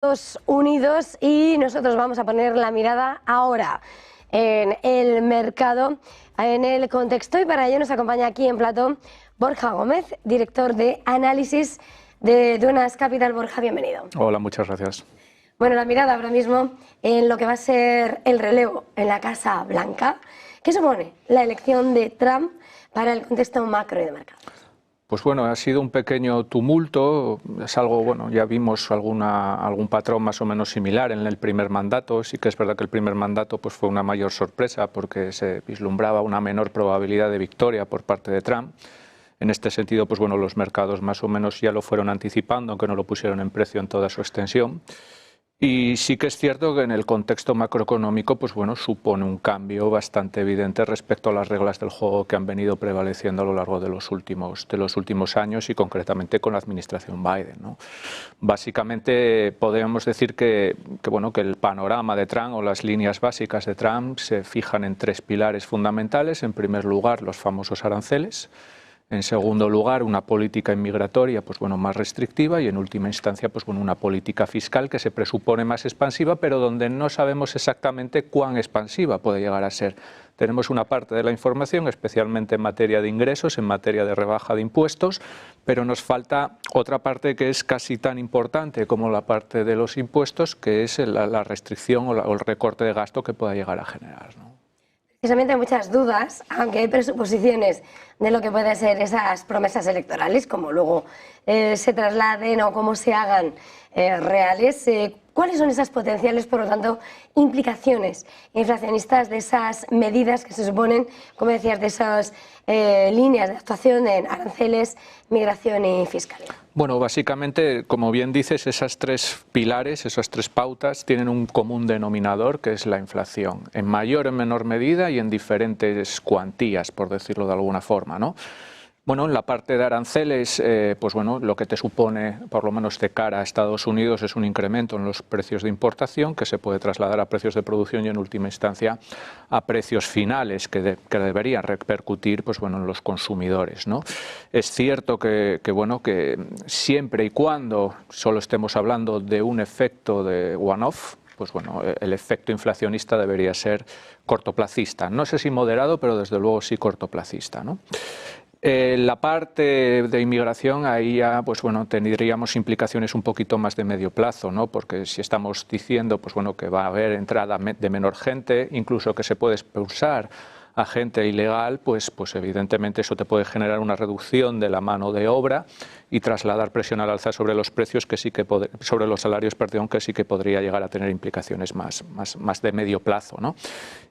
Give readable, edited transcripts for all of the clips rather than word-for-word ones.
Estados Unidos, y nosotros vamos a poner la mirada ahora en el mercado, en el contexto, y para ello nos acompaña aquí en plató Borja Gómez, director de análisis de Dunas Capital. Borja, bienvenido. Hola, muchas gracias. Bueno, la mirada ahora mismo en lo que va a ser el relevo en la Casa Blanca. ¿Qué supone la elección de Trump para el contexto macro y de mercado? Pues bueno, ha sido un pequeño tumulto, es algo, bueno, ya vimos algún patrón más o menos similar en el primer mandato. Sí que es verdad que el primer mandato pues fue una mayor sorpresa porque se vislumbraba una menor probabilidad de victoria por parte de Trump. En este sentido, pues bueno, los mercados más o menos ya lo fueron anticipando, aunque no lo pusieron en precio en toda su extensión. Y sí que es cierto que en el contexto macroeconómico, pues bueno, supone un cambio bastante evidente respecto a las reglas del juego que han venido prevaleciendo a lo largo de los últimos años y concretamente con la administración Biden, ¿no? Básicamente podemos decir que el panorama de Trump o las líneas básicas de Trump se fijan en tres pilares fundamentales. En primer lugar, los famosos aranceles. En segundo lugar, una política inmigratoria más restrictiva, y en última instancia una política fiscal que se presupone más expansiva, pero donde no sabemos exactamente cuán expansiva puede llegar a ser. Tenemos una parte de la información, especialmente en materia de ingresos, en materia de rebaja de impuestos, pero nos falta otra parte que es casi tan importante como la parte de los impuestos, que es la restricción o el recorte de gasto que pueda llegar a generar, ¿no? Precisamente hay muchas dudas, aunque hay presuposiciones de lo que pueden ser esas promesas electorales, como luego se trasladen o cómo se hagan reales. ¿Cuáles son esas potenciales, por lo tanto, implicaciones inflacionistas de esas medidas que se suponen, como decías, de esas líneas de actuación en aranceles, migración y fiscalidad? Bueno, básicamente, como bien dices, esas tres pilares, esas tres pautas, tienen un común denominador, que es la inflación, en mayor o en menor medida y en diferentes cuantías, por decirlo de alguna forma, ¿no? Bueno, en la parte de aranceles, lo que te supone, por lo menos de cara a Estados Unidos, es un incremento en los precios de importación que se puede trasladar a precios de producción y, en última instancia, a precios finales que deberían repercutir en los consumidores, ¿no? Es cierto que siempre y cuando solo estemos hablando de un efecto de one-off, el efecto inflacionista debería ser cortoplacista. No sé si moderado, pero desde luego sí cortoplacista, ¿no? La parte de inmigración, ahí ya tendríamos implicaciones un poquito más de medio plazo, ¿no? Porque si estamos diciendo que va a haber entrada de menor gente, incluso que se puede expulsar a gente ilegal, pues evidentemente eso te puede generar una reducción de la mano de obra y trasladar presión al alza sobre los precios, sobre los salarios, perdón, que sí que podría llegar a tener implicaciones más de medio plazo, ¿no?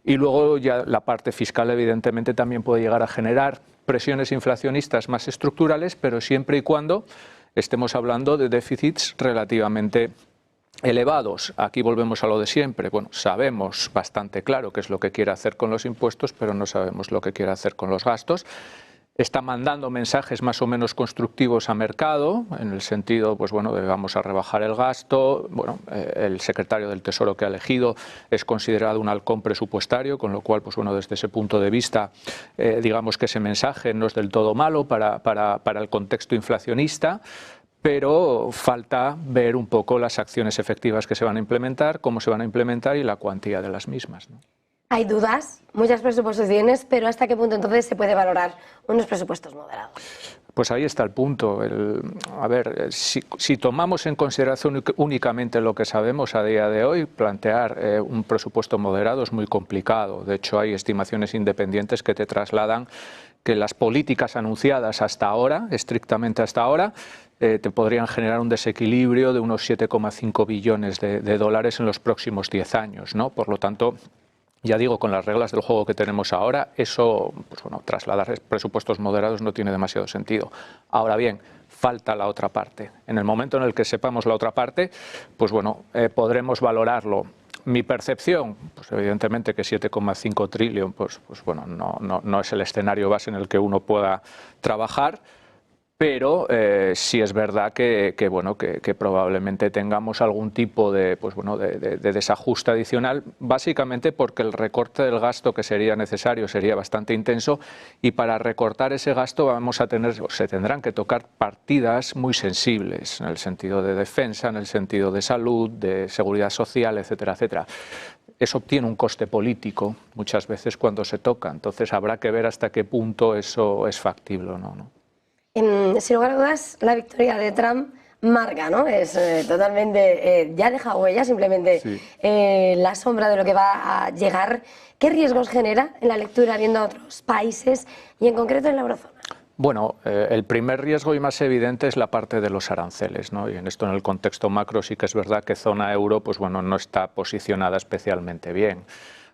Y luego ya la parte fiscal evidentemente también puede llegar a generar presiones inflacionistas más estructurales, pero siempre y cuando estemos hablando de déficits relativamente elevados. Aquí volvemos a lo de siempre. Bueno, sabemos bastante claro qué es lo que quiere hacer con los impuestos, pero no sabemos lo que quiere hacer con los gastos. Está mandando mensajes más o menos constructivos a mercado, en el sentido de vamos a rebajar el gasto. Bueno, el secretario del Tesoro que ha elegido es considerado un halcón presupuestario, con lo cual desde ese punto de vista digamos que ese mensaje no es del todo malo para el contexto inflacionista. Pero falta ver un poco las acciones efectivas que se van a implementar, cómo se van a implementar y la cuantía de las mismas, ¿no? Hay dudas, muchas presuposiciones, pero ¿hasta qué punto entonces se puede valorar unos presupuestos moderados? Pues ahí está el punto. Si tomamos en consideración únicamente lo que sabemos a día de hoy, plantear un presupuesto moderado es muy complicado. De hecho, hay estimaciones independientes que te trasladan que las políticas anunciadas hasta ahora, estrictamente hasta ahora, te podrían generar un desequilibrio de unos 7,5 billones de dólares en los próximos 10 años, ¿no? Por lo tanto, ya digo, con las reglas del juego que tenemos ahora, eso, trasladar presupuestos moderados no tiene demasiado sentido. Ahora bien, falta la otra parte. En el momento en el que sepamos la otra parte, podremos valorarlo. Mi percepción, evidentemente que 7,5 trillones no es el escenario base en el que uno pueda trabajar, Pero sí es verdad que probablemente tengamos algún tipo de, de desajuste adicional, básicamente porque el recorte del gasto que sería necesario sería bastante intenso, y para recortar ese gasto vamos a tener, se tendrán que tocar partidas muy sensibles, en el sentido de defensa, en el sentido de salud, de seguridad social, etcétera, etcétera. Eso tiene un coste político muchas veces cuando se toca, entonces habrá que ver hasta qué punto eso es factible o no, ¿no? Sin lugar a dudas, la victoria de Trump marca, ¿no? Es totalmente, ya deja huella, simplemente Sí. la sombra de lo que va a llegar. ¿Qué riesgos genera en la lectura viendo a otros países y en concreto en la eurozona? Bueno, el primer riesgo y más evidente es la parte de los aranceles, ¿no? Y en esto, en el contexto macro, sí que es verdad que zona euro, pues bueno, no está posicionada especialmente bien.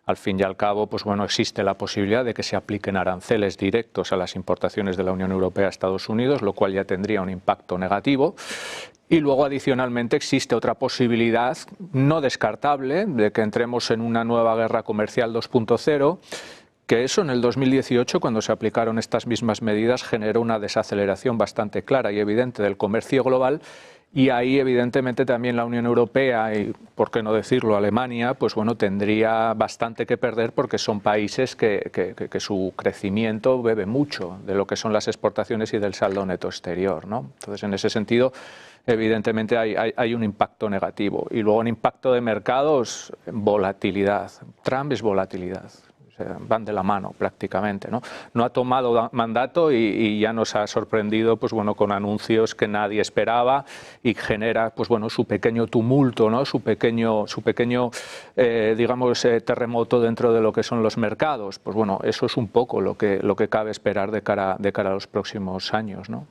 Al fin y al cabo, pues bueno, existe la posibilidad de que se apliquen aranceles directos a las importaciones de la Unión Europea a Estados Unidos, lo cual ya tendría un impacto negativo. Y luego, adicionalmente, existe otra posibilidad no descartable de que entremos en una nueva guerra comercial 2.0, que eso en el 2018, cuando se aplicaron estas mismas medidas, generó una desaceleración bastante clara y evidente del comercio global. Y ahí, evidentemente, también la Unión Europea y, por qué no decirlo, Alemania, pues bueno, tendría bastante que perder, porque son países que su crecimiento bebe mucho de lo que son las exportaciones y del saldo neto exterior, ¿no? Entonces, en ese sentido, evidentemente hay un impacto negativo. Y luego, en impacto de mercados, volatilidad. Trump es volatilidad. O sea, van de la mano prácticamente, ¿no? No ha tomado mandato y ya nos ha sorprendido, pues bueno, con anuncios que nadie esperaba, y genera, pues bueno, su pequeño tumulto, ¿no? Su pequeño digamos, terremoto dentro de lo que son los mercados. Pues bueno, eso es un poco lo que cabe esperar de cara a los próximos años, ¿no?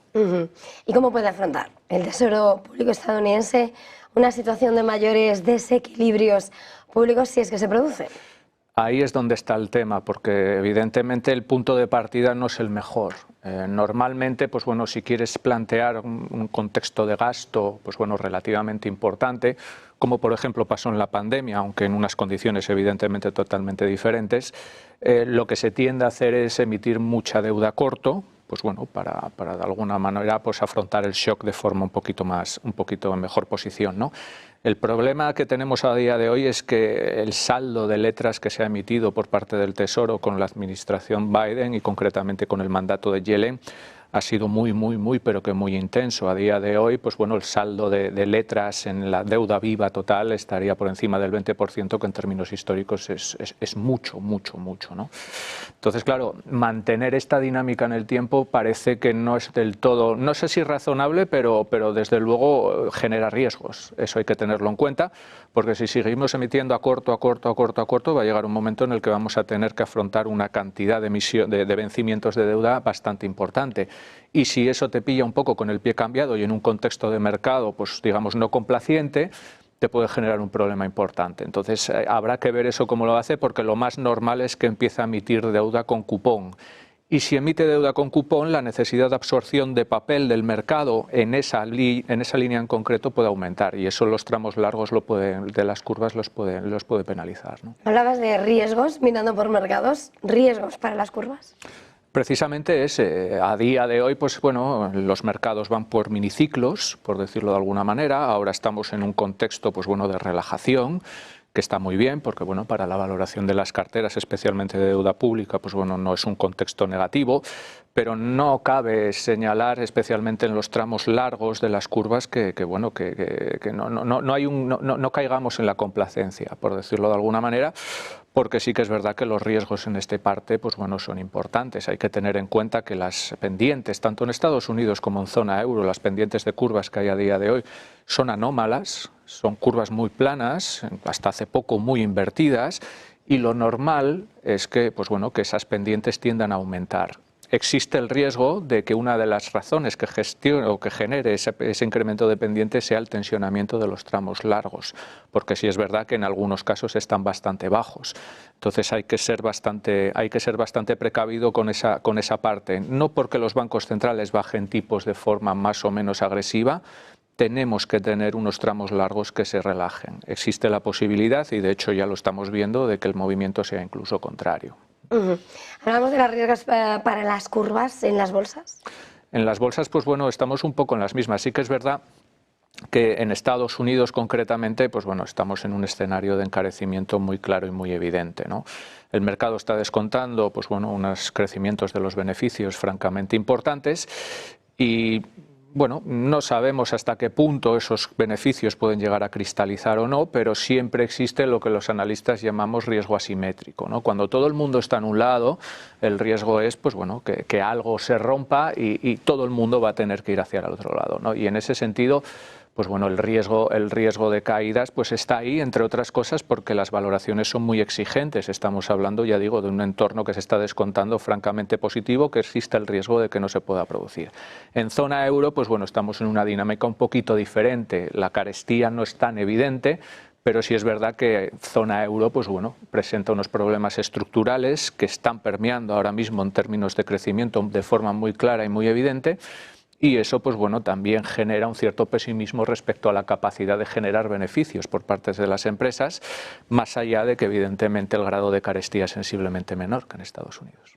¿Y cómo puede afrontar el Tesoro Público estadounidense una situación de mayores desequilibrios públicos si es que se produce? Ahí es donde está el tema, porque evidentemente el punto de partida no es el mejor. Normalmente, pues bueno, si quieres plantear un contexto de gasto, pues bueno, relativamente importante, como por ejemplo pasó en la pandemia, aunque en unas condiciones evidentemente totalmente diferentes, lo que se tiende a hacer es emitir mucha deuda a corto, pues bueno, para de alguna manera pues afrontar el shock de forma un poquito en mejor posición, ¿no? El problema que tenemos a día de hoy es que el saldo de letras que se ha emitido por parte del Tesoro con la administración Biden y concretamente con el mandato de Yellen ha sido pero que muy intenso. A día de hoy, pues bueno, el saldo de letras en la deuda viva total estaría por encima del 20%, que en términos históricos es mucho, ¿no? Entonces, claro, mantener esta dinámica en el tiempo parece que no es del todo, no sé si razonable, pero desde luego genera riesgos. Eso hay que tenerlo en cuenta, porque si seguimos emitiendo a corto, va a llegar un momento en el que vamos a tener que afrontar una cantidad de vencimientos de deuda bastante importante. Y si eso te pilla un poco con el pie cambiado y en un contexto de mercado, pues digamos, no complaciente, te puede generar un problema importante. Entonces habrá que ver eso cómo lo hace, porque lo más normal es que empiece a emitir deuda con cupón. Y si emite deuda con cupón, la necesidad de absorción de papel del mercado en esa línea en concreto puede aumentar, y eso los tramos largos de las curvas los puede penalizar, ¿no? Hablabas de riesgos mirando por mercados, riesgos para las curvas. Precisamente a día de hoy, pues bueno, los mercados van por miniciclos, por decirlo de alguna manera. Ahora estamos en un contexto, pues bueno, de relajación, que está muy bien, porque bueno, para la valoración de las carteras, especialmente de deuda pública, pues bueno, no es un contexto negativo, pero no cabe señalar, especialmente en los tramos largos de las curvas, que no caigamos en la complacencia, por decirlo de alguna manera, porque sí que es verdad que los riesgos en esta parte, pues bueno, son importantes. Hay que tener en cuenta que las pendientes, tanto en Estados Unidos como en zona euro, las pendientes de curvas que hay a día de hoy, son anómalas, son curvas muy planas, hasta hace poco muy invertidas, y lo normal es que, pues bueno, que esas pendientes tiendan a aumentar. Existe el riesgo de que una de las razones que gestione o que genere ese incremento de pendientes sea el tensionamiento de los tramos largos, porque sí es verdad que en algunos casos están bastante bajos. Entonces hay que ser bastante precavido con esa parte. No porque los bancos centrales bajen tipos de forma más o menos agresiva, tenemos que tener unos tramos largos que se relajen. Existe la posibilidad, y de hecho ya lo estamos viendo, de que el movimiento sea incluso contrario. ¿Hablamos de los riesgos para las curvas en las bolsas? En las bolsas, pues bueno, estamos un poco en las mismas. Sí que es verdad que en Estados Unidos concretamente, pues bueno, estamos en un escenario de encarecimiento muy claro y muy evidente, ¿no? El mercado está descontando, pues bueno, unos crecimientos de los beneficios francamente importantes y bueno, no sabemos hasta qué punto esos beneficios pueden llegar a cristalizar o no, pero siempre existe lo que los analistas llamamos riesgo asimétrico, ¿no? Cuando todo el mundo está en un lado, el riesgo es pues bueno, que algo se rompa y todo el mundo va a tener que ir hacia el otro lado, ¿no? Y en ese sentido, pues bueno, el riesgo de caídas pues está ahí, entre otras cosas, porque las valoraciones son muy exigentes. Estamos hablando, ya digo, de un entorno que se está descontando francamente positivo, que existe el riesgo de que no se pueda producir. En zona euro, pues bueno, estamos en una dinámica un poquito diferente. La carestía no es tan evidente, pero sí es verdad que zona euro, pues bueno, presenta unos problemas estructurales que están permeando ahora mismo en términos de crecimiento de forma muy clara y muy evidente. Y eso, pues bueno, también genera un cierto pesimismo respecto a la capacidad de generar beneficios por parte de las empresas, más allá de que evidentemente el grado de carestía es sensiblemente menor que en Estados Unidos.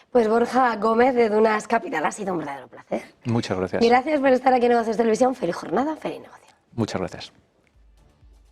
Pues Borja Gómez de Dunas Capital, ha sido un verdadero placer. Muchas gracias. Gracias por estar aquí en Negocios Televisión. Feliz jornada, feliz negocio. Muchas gracias.